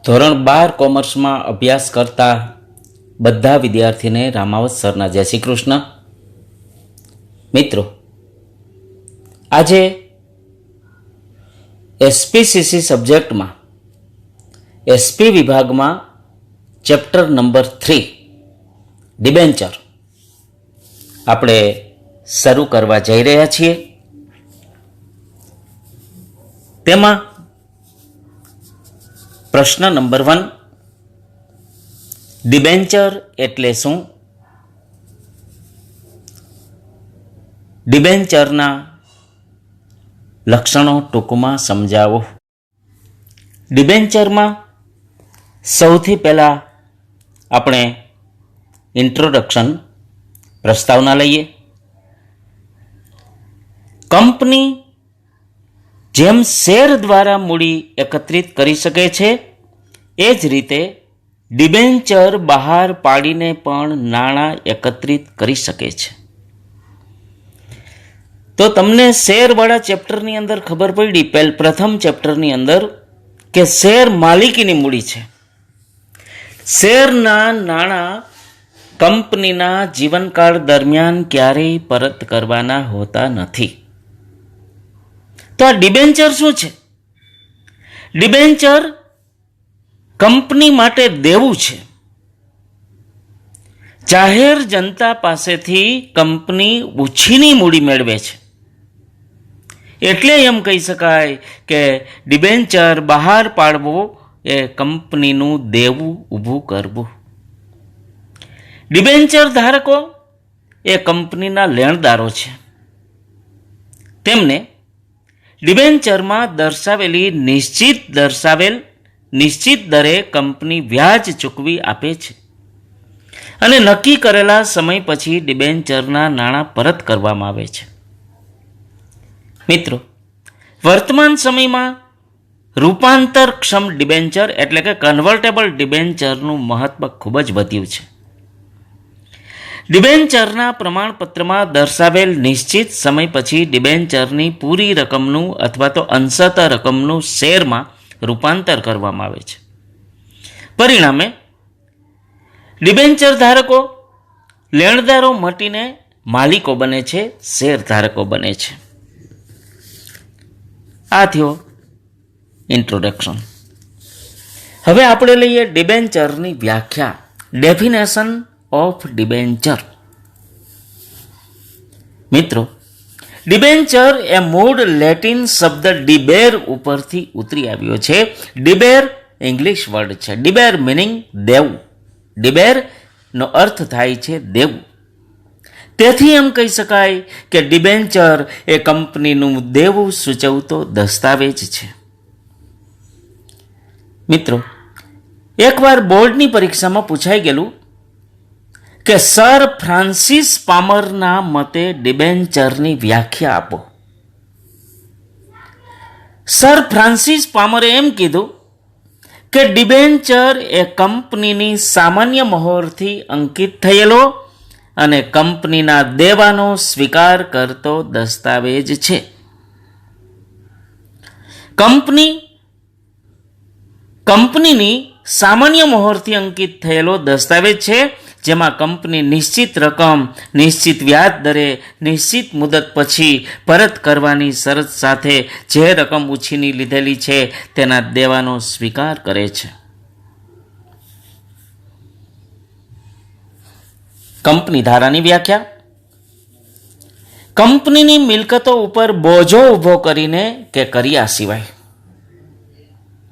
ધોરણ 12 કોમર્સમાં અભ્યાસ કરતા બધા વિદ્યાર્થીને રામાવત સરના જય શ્રી કૃષ્ણ. મિત્રો, આજે એસપીસીસી સબ્જેક્ટમાં એસપી વિભાગમાં ચેપ્ટર નંબર 3 ડિબેન્ચર આપણે શરૂ કરવા જઈ રહ્યા છીએ. તેમાં પ્રશ્ન નંબર 1, ડિબેન્ચર એટલે શું? ડિબેન્ચરના લક્ષણો ટૂંકમાં સમજાવો. ડિબેન્ચરમાં સૌથી પહેલાં આપણે ઇન્ટ્રોડક્શન પ્રસ્તાવના લઈએ. કંપની જેમ શેર દ્વારા મૂડી એકત્રિત કરી શકે છે, એ જ રીતે ડિબેન્ચર બહાર પાડીને પણ નાણાં એકત્રિત કરી શકે છે. તો તમને શેરવાળા ચેપ્ટરની અંદર ખબર પડી, પ્રથમ ચેપ્ટરની અંદર, કે શેર માલિકીની મૂડી છે. શેરના નાણાં કંપનીના જીવનકાળ દરમિયાન ક્યારેય પરત કરવાના હોતા નથી. તો આ ડિબેન્ચર શું છે? ડિબેન્ચર કંપની માટે દેવું છે. જાહેર જનતા પાસેથી કંપની ઉછીની મૂડી મેળવે છે. એટલે એમ કહી શકાય કે ડિબેન્ચર બહાર પાડવો એ કંપનીનું દેવું ઊભું કરવું. ડિબેન્ચર ધારકો એ કંપનીના લેણદારો છે. તેમને ડિબેન્ચરમાં દર્શાવેલ નિશ્ચિત દરે કંપની વ્યાજ ચૂકવી આપે છે અને નક્કી કરેલા સમય પછી ડિબેન્ચરના નાણાં પરત કરવામાં આવે છે. મિત્રો, વર્તમાન સમયમાં રૂપાંતરક્ષમ ડિબેન્ચર એટલે કે કન્વર્ટેબલ ડિબેન્ચરનું મહત્વ ખૂબ જ વધ્યું છે. ડિબેન્ચરના પ્રમાણપત્રમાં દર્શાવેલ નિશ્ચિત સમય પછી ડિબેન્ચરની પૂરી રકમનું અથવા તો અંશત રકમનું શેરમાં રૂપાંતર કરવામાં આવે છે. પરિણામે ડિબેન્ચર ધારકો લેણદારો મટીને માલિકો બને છે, શેર ધારકો બને છે. આ થયો ઇન્ટ્રોડક્શન. હવે આપણે લઈએ ડિબેન્ચરની વ્યાખ્યા, ડેફિનેશન ઓફ ડિબેન્ચર. મિત્રો, ડિબેન્ચર એ મૂળ લેટિન શબ્દ ડિબેર ઉપરથી ઉતરી આવ્યો છે. ડિબેર ઇંગ્લિશ વર્ડ છે. ડિબેર મિનિંગ દેવું. ડિબેર નો અર્થ થાય છે દેવું. તેથી એમ કહી શકાય કે ડિબેન્ચર એ કંપનીનું દેવું સૂચવતો દસ્તાવેજ છે. મિત્રો, એકવાર બોર્ડની પરીક્ષામાં પૂછાઈ ગયેલું કે સર ફ્રાન્સિસ પામરના મતે ડિબેન્ચરની વ્યાખ્યા આપો. સર ફ્રાન્સિસ પામરે એમ કીધું કે ડિબેન્ચર એ કંપનીની સામાન્ય મહોરથી અંકિત થયેલો અને કંપનીના દેવાનો સ્વીકાર કરતો દસ્તાવેજ છે. કંપનીની સામાન્ય મહોરથી અંકિત થયેલો દસ્તાવેજ છે, જેમાં કંપની નિશ્ચિત રકમ, નિશ્ચિત વ્યાજ દરે, નિશ્ચિત મુદત પછી પરત કરવાની શરત સાથે જે રકમ ઉછીની લીધેલી છે તેના દેવાનો સ્વીકાર કરે છે. કંપની ધારાની વ્યાખ્યા: કંપનીની મિલકતો ઉપર બોજો ઊભો કરીને કે કર્યા સિવાય.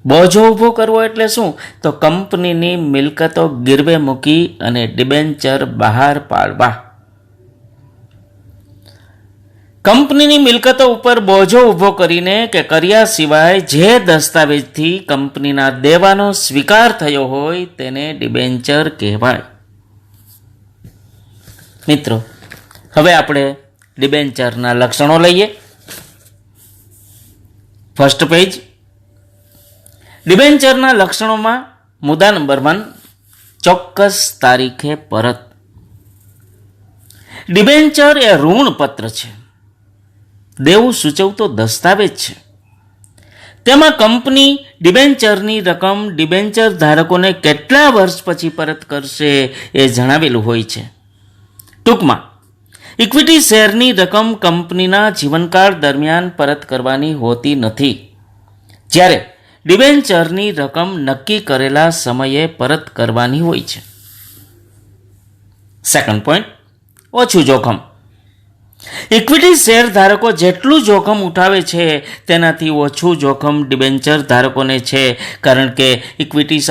બોજો ઊભો કરવો એટલે શું? તો કંપનીની મિલકતો ગીરવે મૂકી અને ડિબેન્ચર બહાર પાડવા. કંપનીની મિલકતો ઉપર બોજો ઊભો કરીને કે કર્યા સિવાય જે દસ્તાવેજથી કંપનીના દેવાનો સ્વીકાર થયો હોય તેને ડિબેન્ચર કહેવાય. મિત્રો, હવે આપણે ડિબેન્ચરના લક્ષણો લઈએ. First page. ડિબેન્ચરના લક્ષણોમાં મુદ્દા નંબર 1, ચોક્કસ તારીખે પરત. ડિબેન્ચર એ ઋણપત્ર છે, દેવું સૂચવતો દસ્તાવેજ છે. તેમાં કંપની ડિબેન્ચરની રકમ ડિબેન્ચર ધારકોને કેટલા વર્ષ પછી પરત કરશે એ જણાવેલું હોય છે. ટૂંકમાં ઇક્વિટી શેરની રકમ કંપનીના જીવનકાળ દરમિયાન પરત કરવાની હોતી નથી, જ્યારે ડિબેન્ચરની રકમ નક્કી કરેલા સમયે પરત કરવાની હોય છે. સેકન્ડ પોઈન્ટ, ઓછું જોખમ. ઇક્વિટી શેર ધારકો જેટલું જોખમ ઉઠાવે છે તેનાથી ઓછું જોખમ ડિબેન્ચર ધારકોને છે. કારણ કે ઇક્વિટી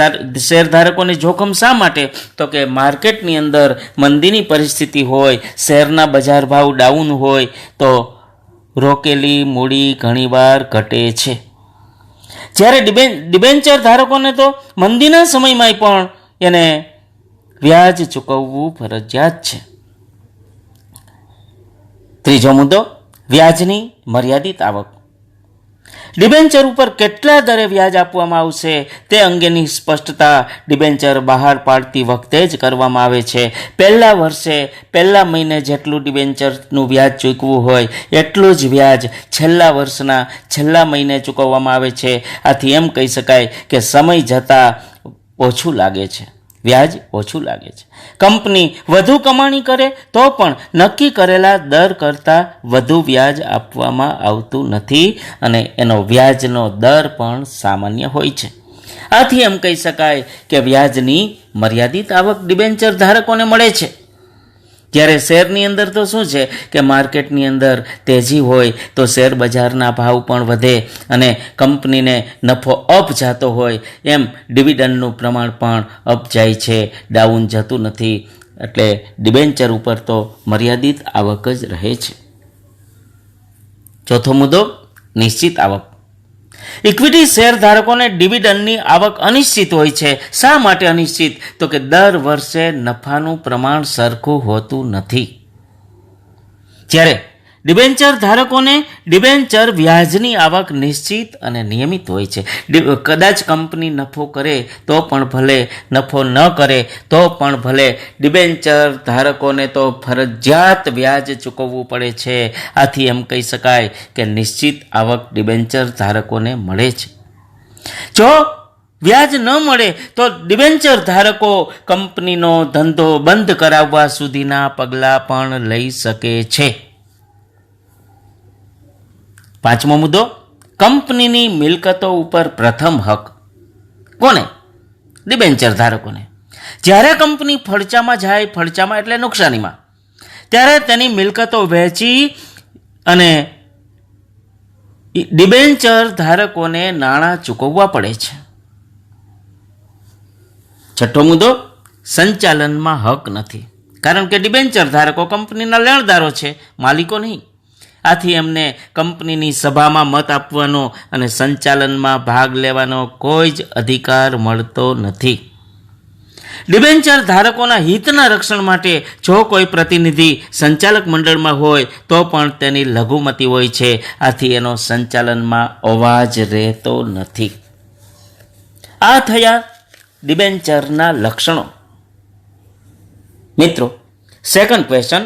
શેર ધારકોને જોખમ શા માટે? તો કે માર્કેટની અંદર મંદીની પરિસ્થિતિ હોય, શેરના બજાર ભાવ ડાઉન હોય તો રોકેલી મૂડી ઘણીવાર ઘટે છે. જ્યારે ડિબેન્ચર ધારકોને તો મંદીના સમયમાં પણ એને વ્યાજ ચૂકવવું ફરજિયાત છે. ત્રીજો મુદ્દો, વ્યાજની મર્યાદિત આવક. ડિબેન્ચર ઉપર કેટલા દરે વ્યાજ આપવામાં આવશે તે અંગેની સ્પષ્ટતા ડિબેન્ચર બહાર પાડતી વખતે જ કરવામાં આવે છે. પહેલા વર્ષે પહેલા મહિને જેટલું ડિબેન્ચરનું વ્યાજ ચૂકવવું હોય એટલું જ વ્યાજ છેલ્લા વર્ષના છેલ્લા મહિને ચૂકવવામાં આવે છે. આથી એમ કહી શકાય કે સમય જતાં ઓછું લાગે છે, વ્યાજ ઓછું લાગે છે. કંપની વધુ કમાણી કરે તો પણ નક્કી કરેલા દર કરતાં વધુ વ્યાજ આપવામાં આવતું નથી અને એનો વ્યાજનો દર પણ સામાન્ય હોય છે. આથી એમ કહી શકાય કે વ્યાજની મર્યાદિત આવક ડિબેન્ચર ધારકોને મળે છે. જ્યારે શેરની અંદર તો શું છે કે માર્કેટની અંદર તેજી હોય તો શેર બજારના ભાવ પણ વધે અને કંપનીને નફો અપ જતો હોય એમ ડિવિડન્ડનું પ્રમાણ પણ અપ જાય છે, ડાઉન જતું નથી. એટલે ડિબેન્ચર ઉપર તો મર્યાદિત આવક જ રહે છે. ચોથો મુદ્દો, નિશ્ચિત આવક. ઇક્વિટી શેર ધારકોને ડિવિડન્ડની આવક અનિશ્ચિત હોય છે. શા માટે અનિશ્ચિત? તો કે દર વર્ષે નફાનું પ્રમાણ સરખું હોતું નથી. જ્યારે ડિબેન્ચર ધારકોને ડિબેન્ચર વ્યાજની આવક નિશ્ચિત અને નિયમિત હોય છે. કદાચ કંપની નફો કરે તો પણ ભલે, નફો ન કરે તો પણ ભલે, ડિબેન્ચર ધારકોને તો ફરજિયાત વ્યાજ ચૂકવવું પડે છે. આથી એમ કહી શકાય કે નિશ્ચિત આવક ડિબેન્ચર ધારકોને મળે છે. જો વ્યાજ ન મળે તો ડિબેન્ચર ધારકો કંપનીનો ધંધો બંધ કરાવવા સુધીના પગલાં પણ લઈ શકે છે. પાંચમો મુદ્દો, કંપનીની મિલકતો ઉપર પ્રથમ હક. કોને? ડિબેન્ચર ધારકોને. જ્યારે કંપની ફડચામાં જાય, ફડચામાં એટલે નુકસાનીમાં, ત્યારે તેની મિલકતો વહેંચી અને ડિબેન્ચર ધારકોને નાણાં ચૂકવવા પડે છે. છઠ્ઠો મુદ્દો, સંચાલનમાં હક નથી. કારણ કે ડિબેન્ચર ધારકો કંપનીના લેણદારો છે, માલિકો નહીં. આથી એમને કંપનીની સભામાં મત આપવાનો અને સંચાલનમાં ભાગ લેવાનો કોઈ જ અધિકાર મળતો નથી. ડિબેન્ચર ધારકોના હિતના રક્ષણ માટે જો કોઈ પ્રતિનિધિ સંચાલક મંડળમાં હોય તો પણ તેની લઘુમતી હોય છે. આથી એનો સંચાલનમાં અવાજ રહેતો નથી. આ થયા ડિબેન્ચરના લક્ષણો. મિત્રો, સેકન્ડ ક્વેશ્ચન,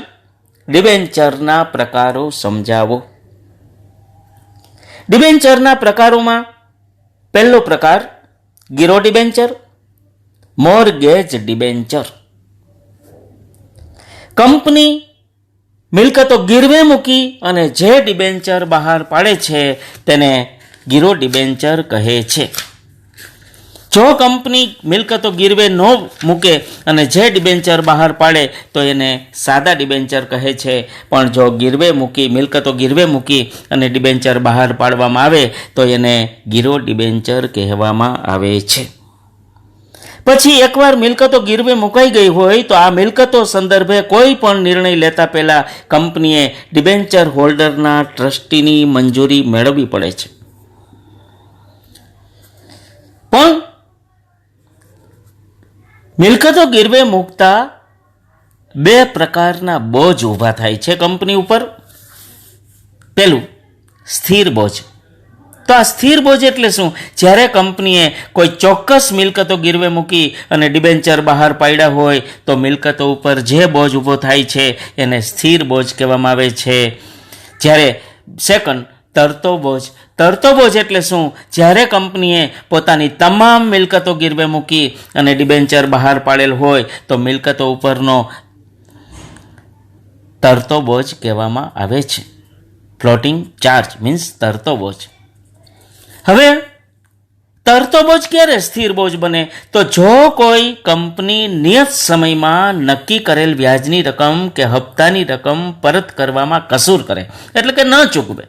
ડિબેન્ચરના પ્રકારો સમજાવો. ડિબેન્ચરના પ્રકારોમાં પહેલો પ્રકાર ગીરો ડિબેન્ચર, મોર્ગેજ ડિબેન્ચર. કંપની મિલકતો ગીરવે મૂકી અને જે ડિબેન્ચર બહાર પાડે છે તેને ગીરો ડિબેન્ચર કહે છે. જો કંપની મિલકતો ગીરવે ન મૂકે અને જે ડિબેન્ચર બહાર પાડે તો એને સાદા ડિબેન્ચર કહે છે. પણ જો મિલકતો ગીરવે મૂકી અને ડિબેન્ચર બહાર પાડવામાં આવે તો એને ગીરો ડિબેન્ચર કહેવામાં આવે છે. પછી એકવાર મિલકતો ગીરવે મુકાઈ ગઈ હોય તો આ મિલકતો સંદર્ભે કોઈ પણ નિર્ણય લેતા પહેલા કંપનીએ ડિબેન્ચર હોલ્ડરના ટ્રસ્ટીની મંજૂરી મેળવવી પડે છે. પણ મિલકતો ગીરવે મૂકતા બે પ્રકારના બોજ ઊભા થાય છે કંપની ઉપર. પહેલું, સ્થિર બોજ. તો આ સ્થિર બોજ એટલે શું? જ્યારે કંપનીએ કોઈ ચોક્કસ મિલકતો ગીરવે મૂકી અને ડિબેન્ચર બહાર પાડ્યા હોય તો મિલકતો ઉપર જે બોજ ઊભો થાય છે એને સ્થિર બોજ કહેવામાં આવે છે. જ્યારે સેકન્ડ, તરતો બોજ. તરતો બોજ એટલે શું? જ્યારે કંપનીએ પોતાની તમામ મિલકતો ગીરવે મૂકી અને ડિબેન્ચર બહાર પાડેલ હોય તો મિલકતો ઉપરનો તરતો બોજ કહેવામાં આવે છે. ફ્લોટિંગ ચાર્જ મીન્સ તરતો બોજ. હવે તરતો બોજ ક્યારે સ્થિર બોજ બને? તો જો કોઈ કંપની નિયત સમયમાં નક્કી કરેલ વ્યાજની રકમ કે હપ્તાની રકમ પરત કરવામાં કસૂર કરે, એટલે કે ન ચૂકવે,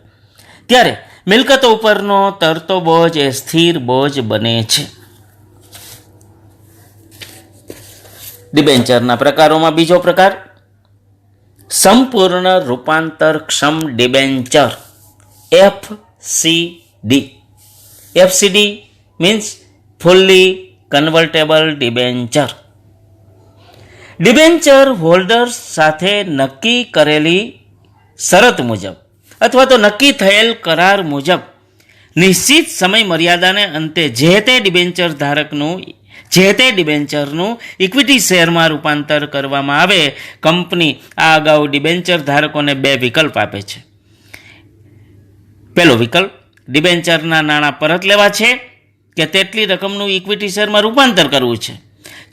ત્યારે મિલકતો ઉપરનો તરતો બોજ એ સ્થિર બોજ બને છે. ડિબેન્ચરના પ્રકારોમાં બીજો પ્રકાર સંપૂર્ણ રૂપાંતરક્ષમ debenture, FCD. FCD means fully convertible debenture. Debenture holders સાથે નક્કી કરેલી શરત મુજબ અથવા તો નક્કી થયેલ કરાર મુજબ નિશ્ચિત સમય મર્યાદાને અંતે જે તે ડિબેન્ચરનું ઇક્વિટી શેરમાં રૂપાંતર કરવામાં આવે. કંપની આ અગાઉ ડિબેન્ચર ધારકોને બે વિકલ્પ આપે છે. પહેલો વિકલ્પ ડિબેન્ચરના નાણાં પરત લેવા છે કે તેટલી રકમનું ઇક્વિટી શેરમાં રૂપાંતર કરવું છે.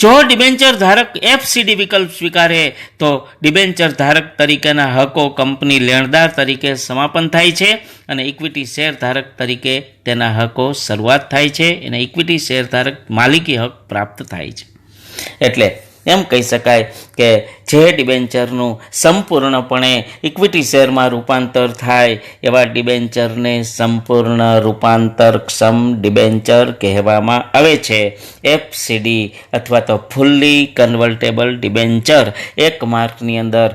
જો ડિબેન્ચર ધારક FCD વિકલ્પ સ્વીકારે તો ડિબેન્ચર ધારક તરીકેના હકો કંપની લેણદાર તરીકે સમાપન થાય છે અને ઇક્વિટી શેર ધારક તરીકે તેના હકો શરૂઆત થાય છે અને ઇક્વિટી શેર ધારક માલિકી હક પ્રાપ્ત થાય છે. એટલે એમ કહી શકાય કે જે ડિબેન્ચરનું સંપૂર્ણપણે ઇક્વિટી શેરમાં રૂપાંતર થાય એવા ડિબેન્ચરને સંપૂર્ણ રૂપાંતરક્ષમ ડિબેન્ચર કહેવામાં આવે છે. FCD અથવા તો ફુલ્લી કન્વર્ટેબલ ડિબેન્ચર. 1 માર્કની અંદર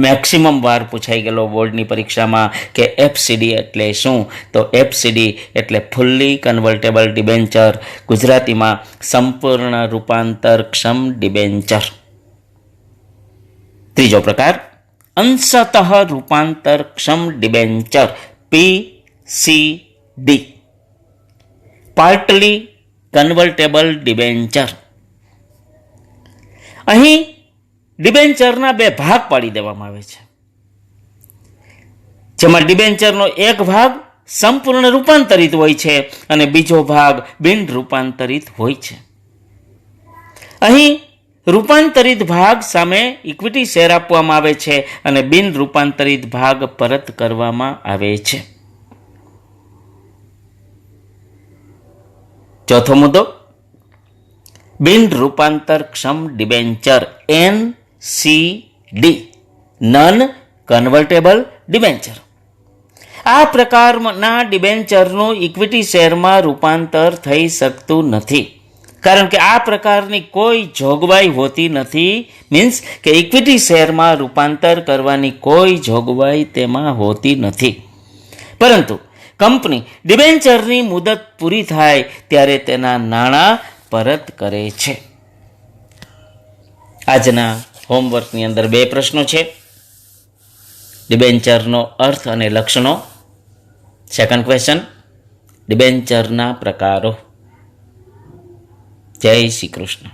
મેક્સિમમ વાર પૂછાઈ ગયેલો બોર્ડની પરીક્ષામાં કે FCD એટલે શું? તો FCD એટલે ફુલ્લી કન્વર્ટેબલ ડિબેન્ચર, ગુજરાતીમાં સંપૂર્ણ રૂપાંતરક્ષમ ડિબેન્ચર. ત્રીજો પ્રકાર અંશતઃ રૂપાંતરક્ષમ debenture, PCD. Partly convertible debenture. અહીં ડિબેન્ચરના બે ભાગ પાડી દેવામાં આવે છે, જેમાં ડિબેન્ચરનો એક ભાગ સંપૂર્ણ રૂપાંતરિત હોય છે અને બીજો ભાગ બિન રૂપાંતરિત હોય છે. અહીં રૂપાંતરિત ભાગ સામે ઇક્વિટી શેર આપવામાં આવે છે અને બિન રૂપાંતરિત ભાગ પરત કરવામાં આવે છે. ચોથો મુદ્દો બિન રૂપાંતરક્ષમ debenture, NCD, non convertible debenture. આ પ્રકારના ડિબેન્ચરનું ઇક્વિટી શેરમાં રૂપાંતર થઈ શકતું નથી, કારણ કે આ પ્રકારની કોઈ જોગવાઈ હોતી નથી. મીન્સ કે ઇક્વિટી શેરમાં રૂપાંતર કરવાની કોઈ જોગવાઈ તેમાં હોતી નથી, પરંતુ કંપની ડિબેન્ચરની મુદત પૂરી થાય ત્યારે તેના નાણાં પરત કરે છે. આજના હોમવર્કની અંદર 2 પ્રશ્નો છે. ડિબેન્ચરનો અર્થ અને લક્ષણો. સેકન્ડ ક્વેશ્ચન ડિબેન્ચરના પ્રકારો. જય શ્રી કૃષ્ણ.